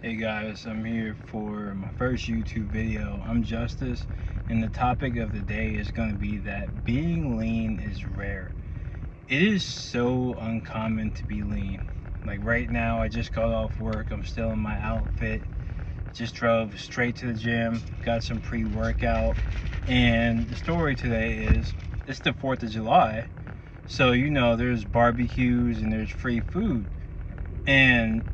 Hey guys, I'm here for my first YouTube video. I'm Justice, and the topic of the day is going to be that being lean is rare. It is so uncommon to be lean. Like right now, I just got off work, I'm still in my outfit, just drove straight to the gym, got some pre-workout, and the story today is it's the 4th of July, so there's barbecues and there's free food. And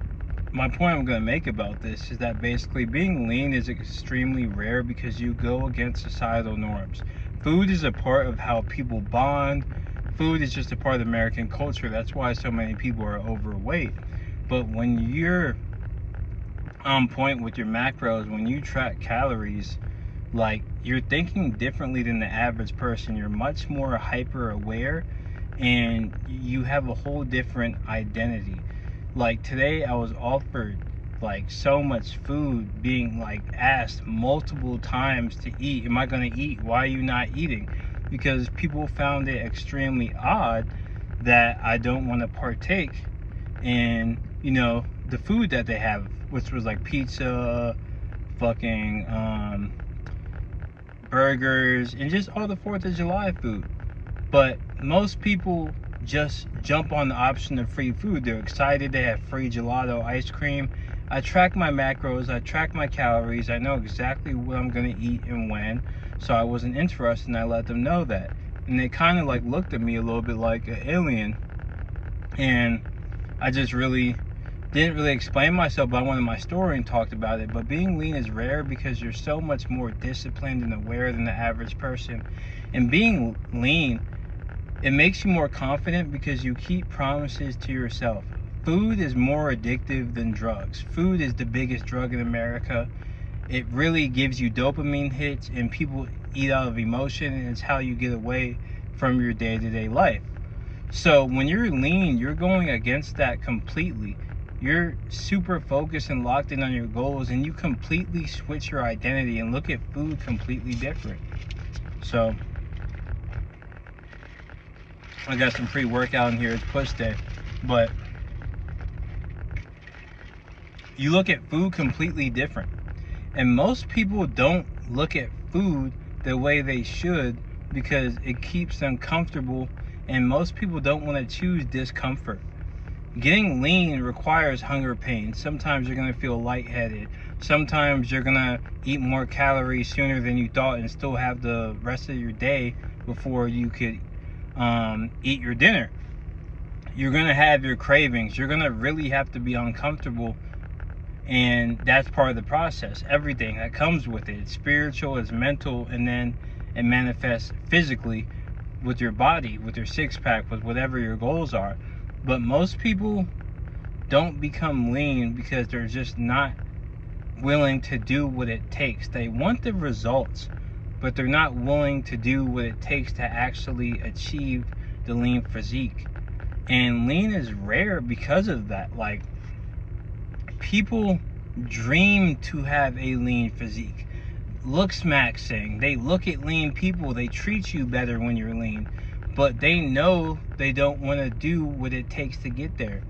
my point I'm going to make about this is that basically being lean is extremely rare because you go against societal norms. Food is a part of how people bond. Food is just a part of American culture. That's why so many people are overweight. But when you're on point with your macros, when you track calories, like, you're thinking differently than the average person. You're much more hyper aware and you have a whole different identity. Like today I was offered like so much food, being like asked multiple times to eat. Am I going to eat? Why are you not eating? Because people found it extremely odd that I don't want to partake in the food that they have, which was like pizza, fucking burgers, and just all the 4th of July food. But most people just jump on the option of free food. They're excited. They have free gelato ice cream. I track my macros. I track my calories. I know exactly what I'm going to eat and when. So I wasn't interested, and I let them know that. And they kind of like looked at me a little bit like an alien. And I just didn't really explain myself, but I wanted my story and talked about it. But being lean is rare because you're so much more disciplined and aware than the average person. And being lean, it makes you more confident because you keep promises to yourself. Food is more addictive than drugs. Food is the biggest drug in America. It really gives you dopamine hits, and people eat out of emotion, and it's how you get away from your day-to-day life. So when you're lean, you're going against that completely. You're super focused and locked in on your goals, and you completely switch your identity and look at food completely different. So I got some pre-workout in here. It's push day. But you look at food completely different. And most people don't look at food the way they should because it keeps them comfortable, and most people don't want to choose discomfort. Getting lean requires hunger pains. Sometimes you're going to feel lightheaded. Sometimes you're going to eat more calories sooner than you thought and still have the rest of your day before you could eat your dinner. You're going to have your cravings. You're going to really have to be uncomfortable, and that's part of the process. Everything that comes with it, it's spiritual, it's mental, and then it manifests physically with your body, with your six-pack, with whatever your goals are. But most people don't become lean because they're just not willing to do what it takes. They want the results, but they're not willing to do what it takes to actually achieve the lean physique. And lean is rare because of that. Like, people dream to have a lean physique. Looks maxing. They look at lean people. They treat you better when you're lean. But they know they don't want to do what it takes to get there.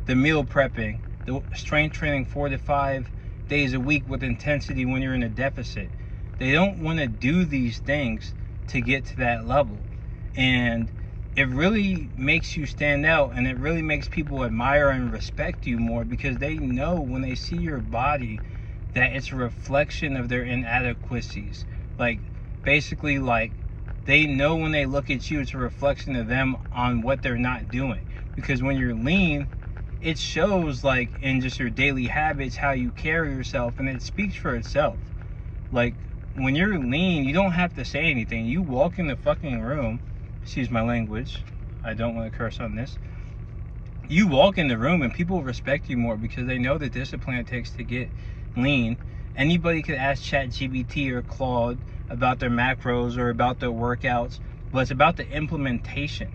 The meal prepping, the strength training 4 to 5 days a week with intensity when you're in a deficit. They don't want to do these things to get to that level. And it really makes you stand out, and it really makes people admire and respect you more because they know when they see your body that it's a reflection of their inadequacies. Like, basically, like, they know when they look at you, it's a reflection of them on what they're not doing. Because when you're lean, it shows, like, in just your daily habits, how you carry yourself, and it speaks for itself. Like, when you're lean, you don't have to say anything. You walk in the fucking room, excuse my language, I don't want to curse on this. You walk in the room and people respect you more because they know the discipline it takes to get lean. Anybody could ask ChatGPT or Claude about their macros or about their workouts, but it's about the implementation.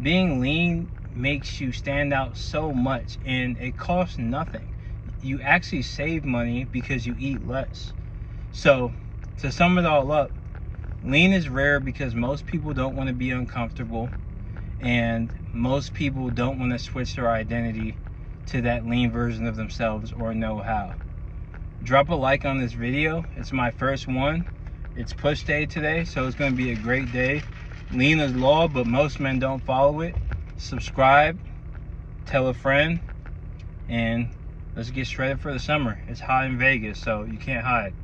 Being lean makes you stand out so much, and it costs nothing. You actually save money because you eat less. So, to sum it all up, lean is rare because most people don't want to be uncomfortable, and most people don't want to switch their identity to that lean version of themselves or know how. drop a like on this video. It's my first one. It's push day today, so it's going to be a great day. Lean is law, but most men don't follow it. Subscribe, tell a friend, and let's get shredded for the summer. It's hot in Vegas, so you can't hide.